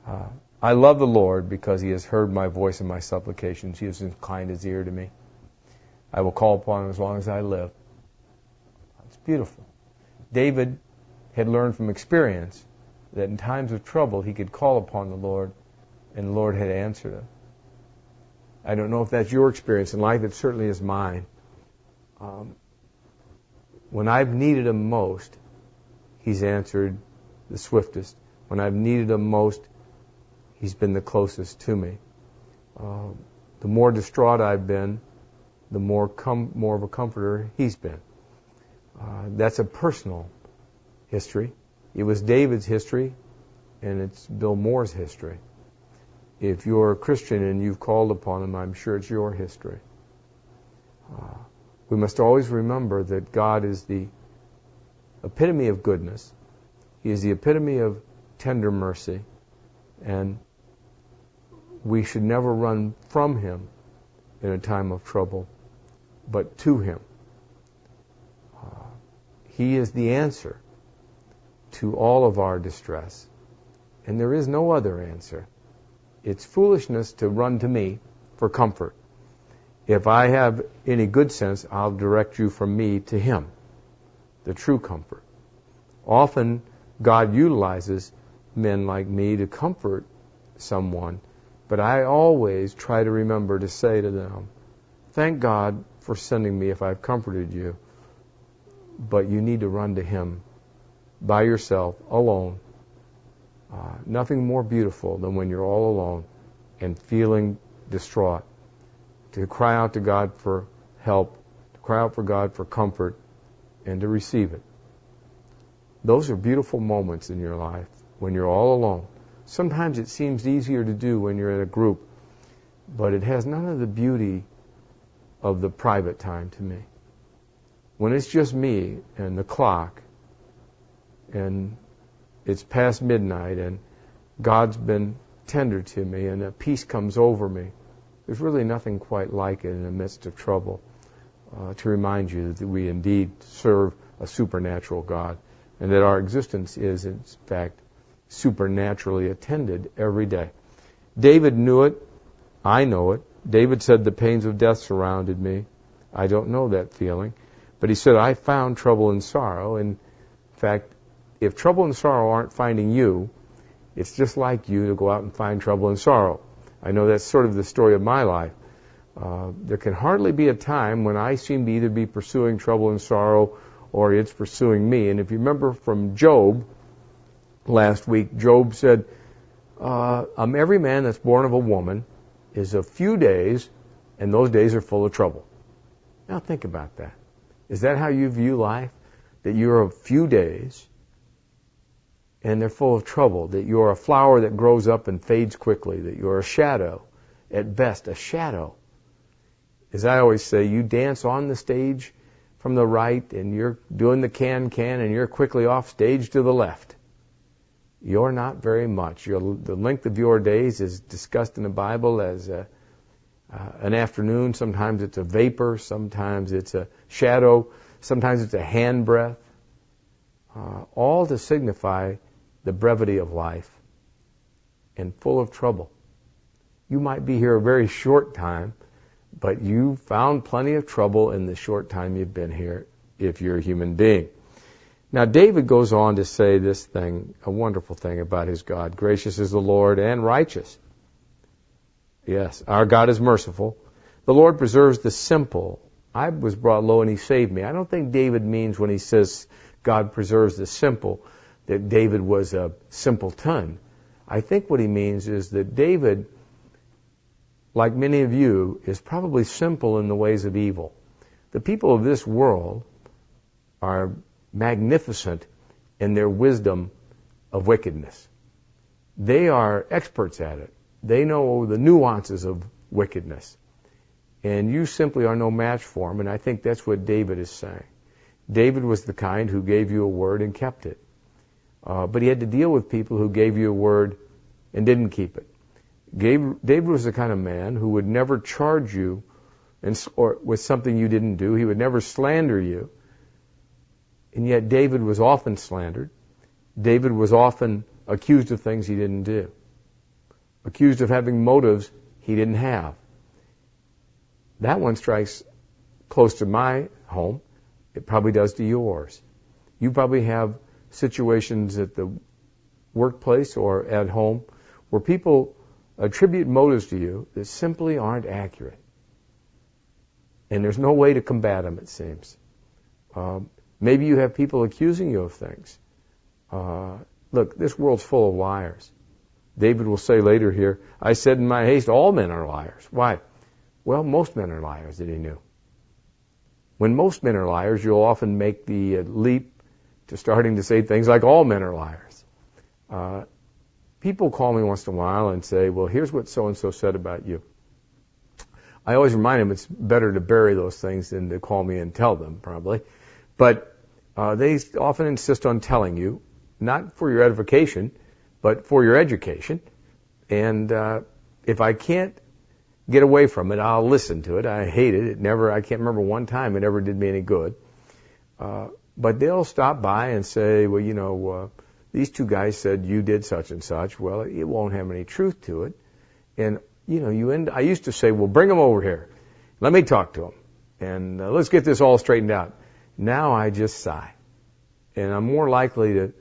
I love the Lord because He has heard my voice and my supplications. He has inclined His ear to me. I will call upon Him as long as I live. It's beautiful. David had learned from experience that in times of trouble he could call upon the Lord and the Lord had answered him. I don't know if that's your experience in life. It certainly is mine. When I've needed Him most, He's answered the swiftest. When I've needed Him most, He's been the closest to me. The more distraught I've been, the more of a comforter He's been. That's a personal history. It was David's history, and it's Bill Moore's history. If you're a Christian and you've called upon Him, I'm sure it's your history. We must always remember that God is the epitome of goodness. He is the epitome of tender mercy, and we should never run from Him in a time of trouble, but to Him. He is the answer to all of our distress, and there is no other answer. It's foolishness to run to me for comfort. If I have any good sense, I'll direct you from me to Him, the true comfort. Often, God utilizes men like me to comfort someone, but I always try to remember to say to them, thank God for sending me if I've comforted you, but you need to run to Him by yourself, alone. Nothing more beautiful than when you're all alone and feeling distraught, to cry out to God for help, to cry out for God for comfort, and to receive it. Those are beautiful moments in your life when you're all alone. Sometimes it seems easier to do when you're in a group, but it has none of the beauty of the private time to me. When it's just me and the clock, and it's past midnight, and God's been tender to me, and a peace comes over me, there's really nothing quite like it in the midst of trouble to remind you that we indeed serve a supernatural God, and that our existence is, in fact, supernaturally attended every day. David knew it. I know it. David said, the pains of death surrounded me. I don't know that feeling. But he said, I found trouble and sorrow. And in fact, if trouble and sorrow aren't finding you, it's just like you to go out and find trouble and sorrow. I know that's sort of the story of my life. There can hardly be a time when I seem to either be pursuing trouble and sorrow or it's pursuing me. And if you remember from Job last week, Job said, every man that's born of a woman is a few days, and those days are full of trouble. Now think about that. Is that how you view life? That you're a few days, and they're full of trouble. That you're a flower that grows up and fades quickly. That you're a shadow, at best, a shadow. As I always say, you dance on the stage from the right, and you're doing the can-can, and you're quickly off stage to the left. You're not very much. The length of your days is discussed in the Bible as an afternoon. Sometimes it's a vapor. Sometimes it's a shadow. Sometimes it's a handbreadth. All to signify the brevity of life and full of trouble. You might be here a very short time, but you found plenty of trouble in the short time you've been here if you're a human being. Now, David goes on to say this thing, a wonderful thing about his God. Gracious is the Lord and righteous. Yes, our God is merciful. The Lord preserves the simple. I was brought low and He saved me. I don't think David means when he says God preserves the simple that David was a simpleton. I think what he means is that David, like many of you, is probably simple in the ways of evil. The people of this world are magnificent in their wisdom of wickedness. They are experts at it. They know the nuances of wickedness. And you simply are no match for them, and I think that's what David is saying. David was the kind who gave you a word and kept it. But he had to deal with people who gave you a word and didn't keep it. David was the kind of man who would never charge you with something you didn't do. He would never slander you. And yet David was often slandered. David was often accused of things he didn't do. accused of having motives he didn't have. That one strikes close to my home. It probably does to yours. You probably have situations at the workplace or at home where people attribute motives to you that simply aren't accurate. And there's no way to combat them, it seems. Maybe you have people accusing you of things. Look, this world's full of liars. David will say later here, I said in my haste, all men are liars. Why? Well, most men are liars that he knew. When most men are liars, you'll often make the leap to starting to say things like all men are liars. People call me once in a while and say, well, here's what so-and-so said about you. I always remind them it's better to bury those things than to call me and tell them, probably. But they often insist on telling you, not for your edification, but for your education. And if I can't get away from it, I'll listen to it. I hate it. I can't remember one time it ever did me any good. But they'll stop by and say, well, these two guys said you did such and such. Well, it won't have any truth to it. And, I used to say, well, bring them over here. Let me talk to them. And let's get this all straightened out. Now I just sigh. And I'm more likely to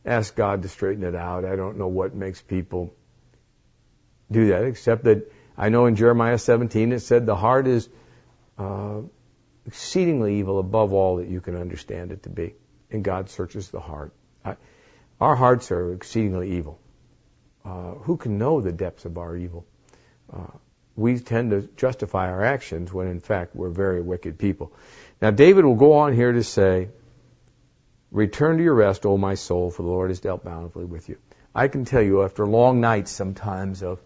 ask God to straighten it out. I don't know what makes people do that, except that I know in Jeremiah 17 it said the heart is exceedingly evil above all that you can understand it to be. And God searches the heart. Our hearts are exceedingly evil. Who can know the depths of our evil? We tend to justify our actions when in fact we're very wicked people. Now David will go on here to say, return to your rest, O my soul, for the Lord has dealt bountifully with you. I can tell you after long nights sometimes of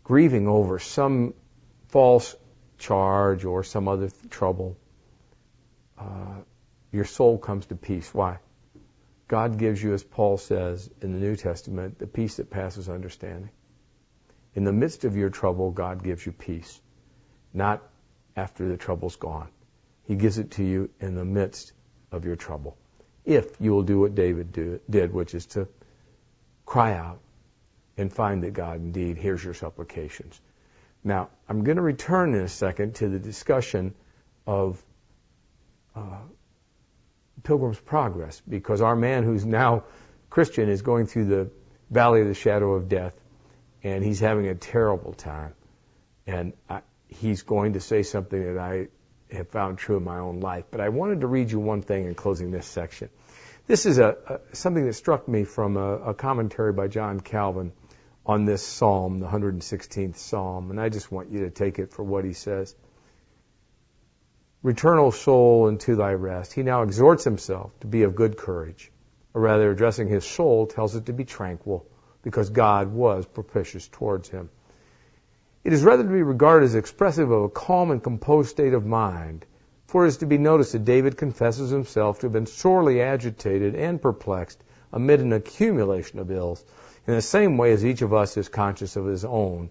grieving over some false charge or some other trouble, your soul comes to peace. Why? God gives you, as Paul says in the New Testament, the peace that passes understanding. In the midst of your trouble, God gives you peace, not after the trouble's gone. He gives it to you in the midst of your trouble. If you will do what David did, which is to cry out and find that God indeed hears your supplications. Now, I'm going to return in a second to the discussion of Pilgrim's Progress, because our man who's now Christian is going through the valley of the shadow of death, and he's having a terrible time. And he's going to say something that I have found true in my own life. But I wanted to read you one thing in closing this section. This is something that struck me from a commentary by John Calvin on this psalm, the 116th psalm, and I just want you to take it for what he says. Return, O soul, into thy rest. He now exhorts himself to be of good courage, or rather addressing his soul tells it to be tranquil, because God was propitious towards him. It is rather to be regarded as expressive of a calm and composed state of mind, for it is to be noticed that David confesses himself to have been sorely agitated and perplexed amid an accumulation of ills, in the same way as each of us is conscious of his own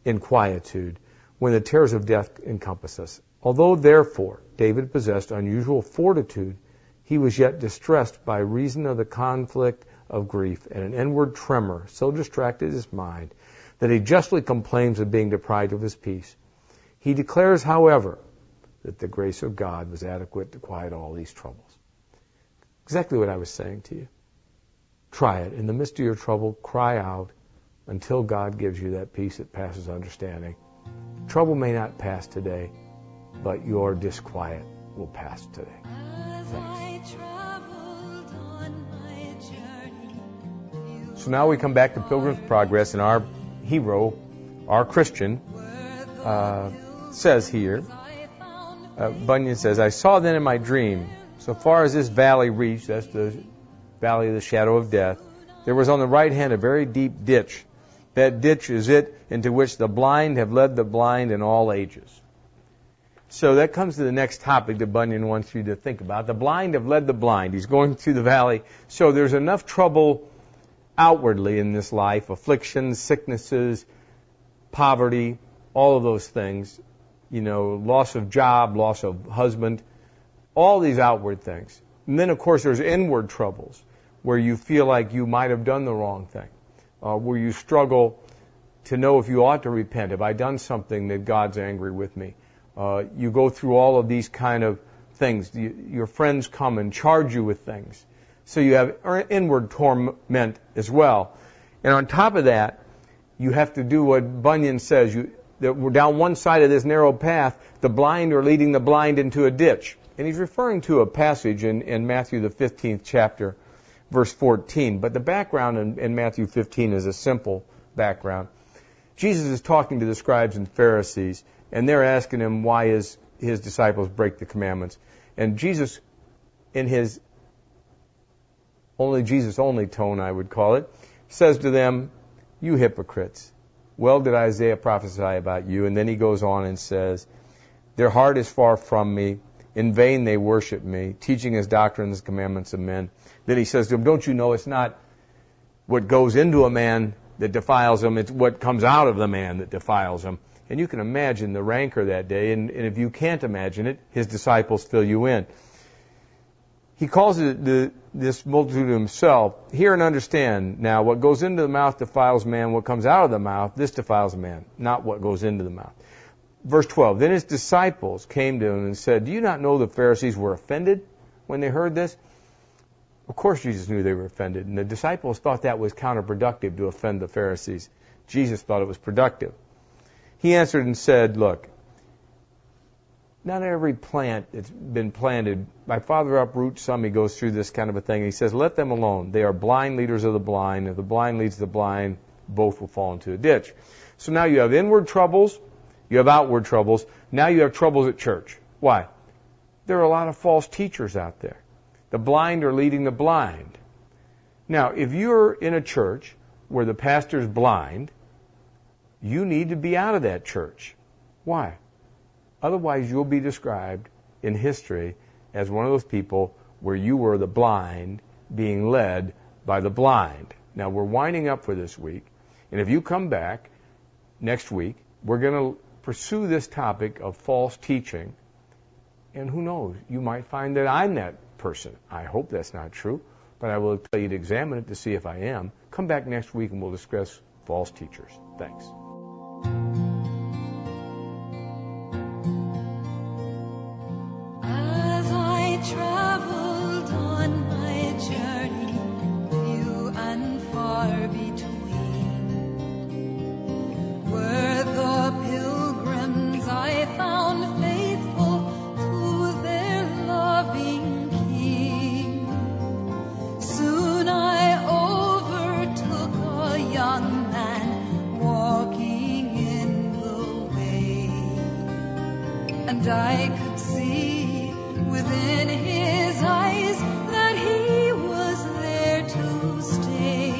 inquietude when the terrors of death encompass us. Although, therefore, David possessed unusual fortitude, he was yet distressed by reason of the conflict of grief, and an inward tremor so distracted his mind that he justly complains of being deprived of his peace. He declares, however, that the grace of God was adequate to quiet all these troubles. Exactly what I was saying to you. Try it. In the midst of your trouble, cry out until God gives you that peace that passes understanding. Trouble may not pass today, but your disquiet will pass today. Thanks. So now we come back to Pilgrim's Progress, and our hero, our Christian, says here, Bunyan says, I saw then in my dream, so far as this valley reached, that's the valley of the shadow of death, there was on the right hand a very deep ditch. That ditch is it into which the blind have led the blind in all ages. So that comes to the next topic that Bunyan wants you to think about. The blind have led the blind. He's going through the valley. So there's enough trouble outwardly in this life, afflictions, sicknesses, poverty, all of those things, loss of job, loss of husband, all these outward things. And then, of course, there's inward troubles where you feel like you might have done the wrong thing, where you struggle to know if you ought to repent. Have I done something that God's angry with me? You go through all of these kind of things. Your friends come and charge you with things. So you have inward torment as well. And on top of that, you have to do what Bunyan says. That we're down one side of this narrow path, the blind are leading the blind into a ditch. And he's referring to a passage in Matthew the 15th chapter, verse 14. But the background in Matthew 15 is a simple background. Jesus is talking to the scribes and Pharisees, and they're asking him why his disciples break the commandments. And Jesus, in his Jesus-only tone, I would call it, says to them, "You hypocrites, well did Isaiah prophesy about you." And then he goes on and says, "Their heart is far from me. In vain they worship me, teaching as doctrines the commandments of men." Then he says to them, "Don't you know it's not what goes into a man that defiles him, it's what comes out of the man that defiles him." And you can imagine the rancor that day, and if you can't imagine it, his disciples fill you in. He calls this multitude himself. Hear and understand. Now, what goes into the mouth defiles man. What comes out of the mouth, this defiles man, not what goes into the mouth. Verse 12, then his disciples came to him and said, "Do you not know the Pharisees were offended when they heard this?" Of course Jesus knew they were offended, and the disciples thought that was counterproductive to offend the Pharisees. Jesus thought it was productive. He answered and said, "Look, not every plant that's been planted, my Father uproots some." He goes through this kind of a thing. He says, "Let them alone. They are blind leaders of the blind. If the blind leads the blind, both will fall into a ditch." So now you have inward troubles, you have outward troubles. Now you have troubles at church. Why? There are a lot of false teachers out there. The blind are leading the blind. Now, if you're in a church where the pastor's blind, you need to be out of that church. Why? Otherwise, you'll be described in history as one of those people where you were the blind being led by the blind. Now, we're winding up for this week, and if you come back next week, we're going to pursue this topic of false teaching, and who knows, you might find that I'm that person. I hope that's not true, but I will tell you to examine it to see if I am. Come back next week and we'll discuss false teachers. Thanks. As I traveled on my journey, few and far between, were the pilgrims I found faithful to their loving King. Soon I overtook a young man walking in the way, and I could see within his eyes that he was there to stay.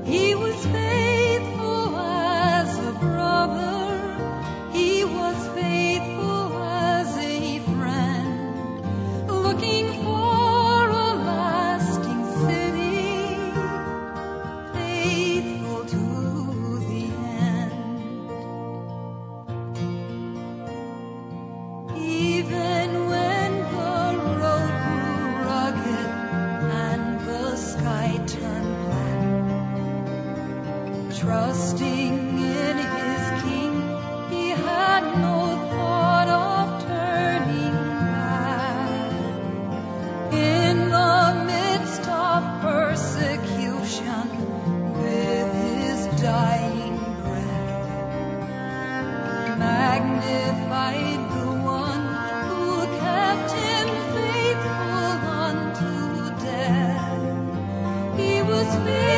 He was faithful as a brother, he was faithful as a friend, looking for a lasting city, faithful to the end. Even when the road grew rugged and the sky turned black, trusting in his King, he had no thought of turning back. In the midst of persecution, with his dying breath, magnified the one who kept him faithful unto death. He was faithful